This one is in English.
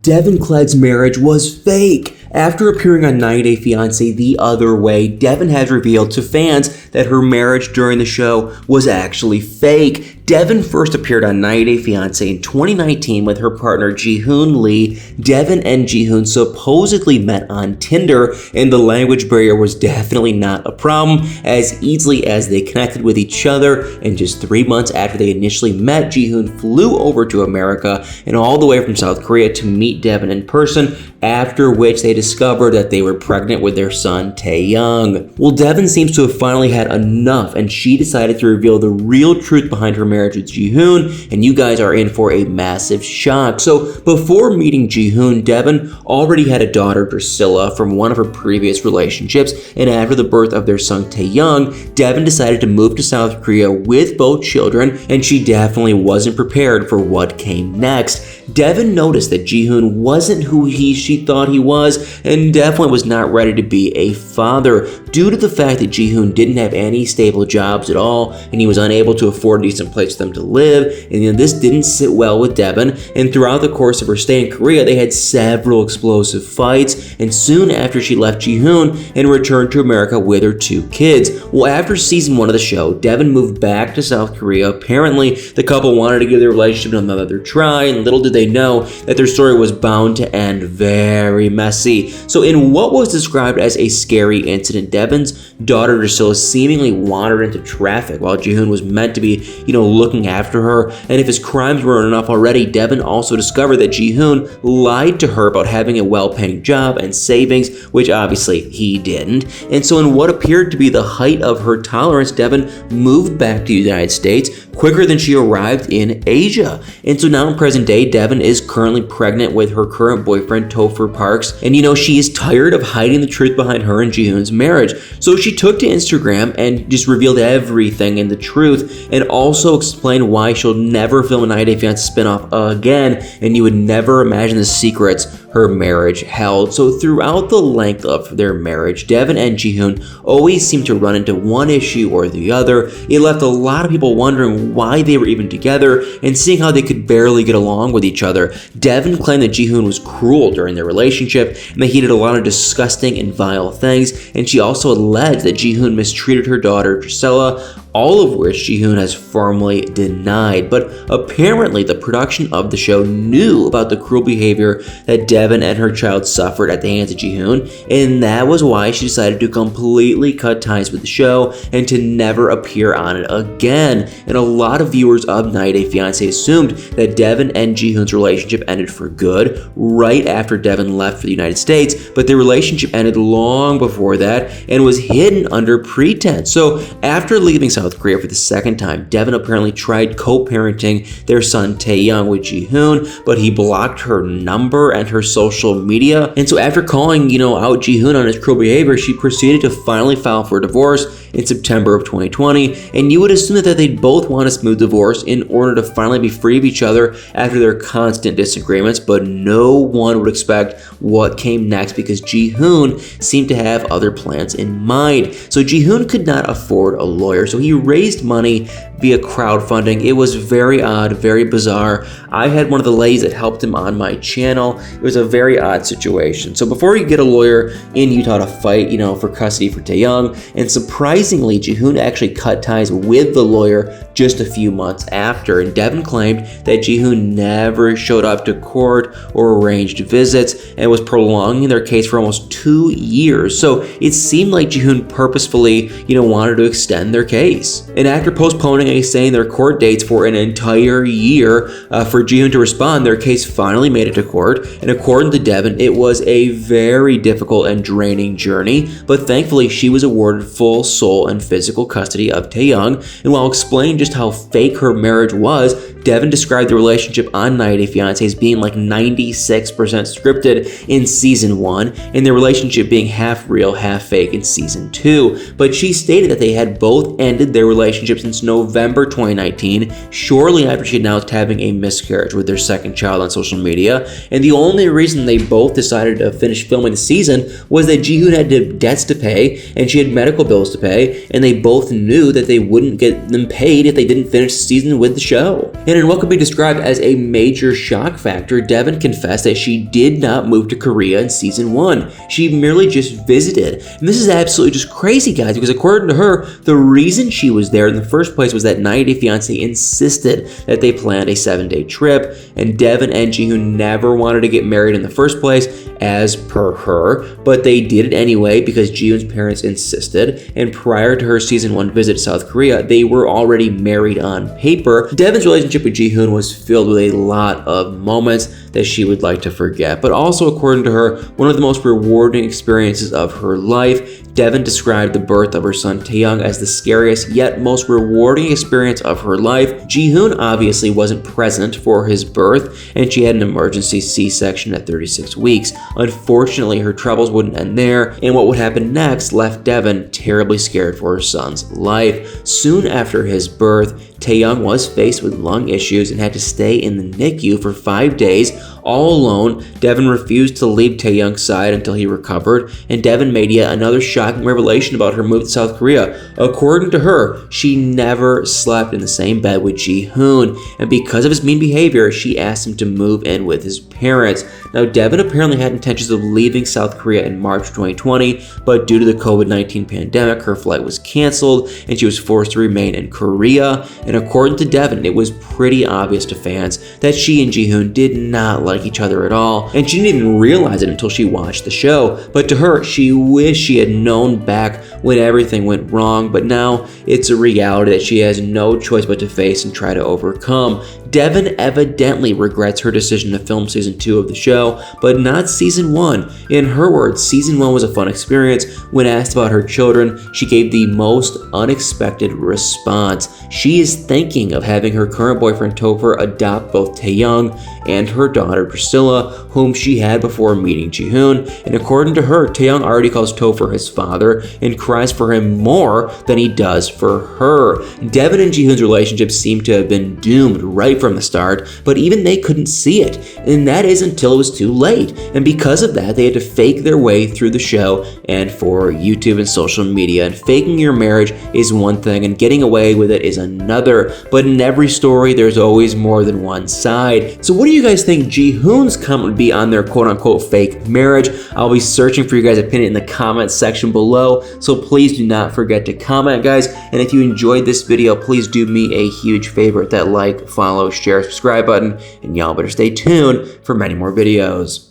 Deavan Clegg's marriage was fake. After appearing on 90 Day Fiance The Other Way, Deavan has revealed to fans that her marriage during the show was actually fake. Deavan first appeared on 90 Day Fiance in 2019 with her partner Ji-hoon Lee. Deavan and Ji-hoon supposedly met on Tinder, and the language barrier was definitely not a problem, as easily as they connected with each other. And just 3 months after they initially met, Ji-hoon flew over to America and all the way from South Korea to meet Deavan in person, after which they discovered that they were pregnant with their son, Taeyoung. Well, Deavan seems to have finally had enough, and she decided to reveal the real truth behind her marriage with Ji-hoon, and you guys are in for a massive shock. So before meeting Ji-hoon, Deavan already had a daughter, Drusilla, from one of her previous relationships, and after the birth of their son Taeyoung, Deavan decided to move to South Korea with both children, and she definitely wasn't prepared for what came next. Deavan noticed that Ji-hoon wasn't who she thought he was, and definitely was not ready to be a father, due to the fact that Ji-hoon didn't have any stable jobs at all, and he was unable to afford a decent place for them to live, and this didn't sit well with Deavan, and throughout the course of her stay in Korea, they had several explosive fights, and soon after she left Ji-hoon and returned to America with her 2 kids. Well, after season 1 of the show, Deavan moved back to South Korea. Apparently, the couple wanted to give their relationship another try, and little did they know that their story was bound to end very messy. So in what was described as a scary incident, Deavan's daughter Drusilla seemingly wandered into traffic while Ji-hoon was meant to be, looking after her. And if his crimes weren't enough already, Deavan also discovered that Ji-hoon lied to her about having a well-paying job and savings, which obviously he didn't. And so in what appeared to be the height of her tolerance, Deavan moved back to the United States quicker than she arrived in Asia. And so now in present day, Deavan is currently pregnant with her current boyfriend, Topher Parks. And she is tired of hiding the truth behind her and Ji-hoon's marriage. So she took to Instagram and just revealed everything and the truth, and also explained why she'll never film a 90 Day Fiance spinoff again, and you would never imagine the secrets her marriage held. So throughout the length of their marriage, Deavan and Ji-hoon always seemed to run into one issue or the other. It left a lot of people wondering why they were even together and seeing how they could barely get along with each other. Deavan claimed that Ji-hoon was cruel during their relationship and that he did a lot of disgusting and vile things, and she also alleged that Ji-hoon mistreated her daughter Drusilla, all of which Ji-hoon has firmly denied. But apparently the production of the show knew about the cruel behavior that Deavan and her child suffered at the hands of Ji-hoon, and that was why she decided to completely cut ties with the show and to never appear on it again. And a lot of viewers of 90 Day Fiance assumed that Deavan and Ji-hoon's relationship ended for good right after Deavan left for the United States, but their relationship ended long before that and was hidden under pretense. So after leaving South Korea for the second time, Deavan apparently tried co-parenting their son Taeyoung with Ji-hoon, but he blocked her number and her social media. And so after calling, out Ji-hoon on his cruel behavior, she proceeded to finally file for a divorce in September of 2020. And you would assume that they'd both want a smooth divorce in order to finally be free of each other after their constant disagreements, but no one would expect what came next, because Ji-hoon seemed to have other plans in mind. So Ji-hoon could not afford a lawyer, so he raised money via crowdfunding. It was very odd, very bizarre. I had one of the ladies that helped him on my channel. It was a very odd situation. So before you get a lawyer in Utah to fight, for custody for Taeyoung, and surprisingly, Ji-hoon actually cut ties with the lawyer just a few months after, and Deavan claimed that Ji-hoon never showed up to court or arranged visits and was prolonging their case for almost 2 years. So it seemed like Ji-hoon purposefully, wanted to extend their case. And after postponing and extending their court dates for an entire year for Ji-hoon to respond, their case finally made it to court. And according to Deavan, it was a very difficult and draining journey, but thankfully she was awarded full soul and physical custody of Taeyoung. And while explaining just how fake her marriage was, Deavan described the relationship on 90 Day Fiance as being like 96% scripted in season 1, and their relationship being half real, half fake in season 2. But she stated that they had both ended their relationship since November 2019, shortly after she announced having a miscarriage with their second child on social media. And the only reason they both decided to finish filming the season was that Ji-hoon had debts to pay and she had medical bills to pay, and they both knew that they wouldn't get them paid if they didn't finish the season with the show. And And in what could be described as a major shock factor, Deavan confessed that she did not move to Korea in season 1. She merely just visited. And this is absolutely just crazy, guys, because according to her, the reason she was there in the first place was that 90 Day Fiance insisted that they planned a 7-day trip, and Deavan and Jihoon never wanted to get married in the first place, as per her, but they did it anyway because Jihoon's parents insisted, and prior to her season 1 visit to South Korea, they were already married on paper. Deavan's relationship with Jihoon was filled with a lot of moments that she would like to forget, but also according to her, one of the most rewarding experiences of her life. Deavan described the birth of her son Taeyang as the scariest yet most rewarding experience of her life. Jihoon obviously wasn't present for his birth, and she had an emergency C-section at 36 weeks. Unfortunately, her troubles wouldn't end there, and what would happen next left Deavan terribly scared for her son's life. Soon after his birth, Taeyang was faced with lung issues and had to stay in the NICU for 5 days all alone. Deavan refused to leave Taeyang's side until he recovered, and Deavan made yet another shocking revelation about her move to South Korea. According to her, she never slept in the same bed with Jihoon, and because of his mean behavior, she asked him to move in with his parents. Now, Deavan apparently had intentions of leaving South Korea in March 2020, but due to the COVID-19 pandemic, her flight was canceled, and she was forced to remain in Korea. And according to Deavan, it was pretty obvious to fans that she and Jihoon did not like each other at all, and she didn't even realize it until she watched the show. But to her, she wished she had known back when everything went wrong, but now it's a reality that she has no choice but to face and try to overcome. Deavan evidently regrets her decision to film season 2 of the show, but not season 1. In her words, season 1 was a fun experience. When asked about her children, she gave the most unexpected response. She is thinking of having her current boyfriend Topher adopt both Taeyang and her daughter Priscilla, whom she had before meeting Jihoon. And according to her, Taeyang already calls Topher his father and cries for him more than he does for her. Deavan and Jihoon's relationship seemed to have been doomed right from the start, but even they couldn't see it, and that is until it was too late. And because of that, they had to fake their way through the show and for YouTube and social media. And faking your marriage is one thing, and getting away with it is another. But in every story, there's always more than one side. So what do you guys think Jihoon's comment would be on their quote-unquote fake marriage? I'll be searching for you guys' opinion in the comment section below, so please do not forget to comment, guys. And if you enjoyed this video, please do me a huge favor, hit that like, follow, share, subscribe button, and y'all better stay tuned for many more videos.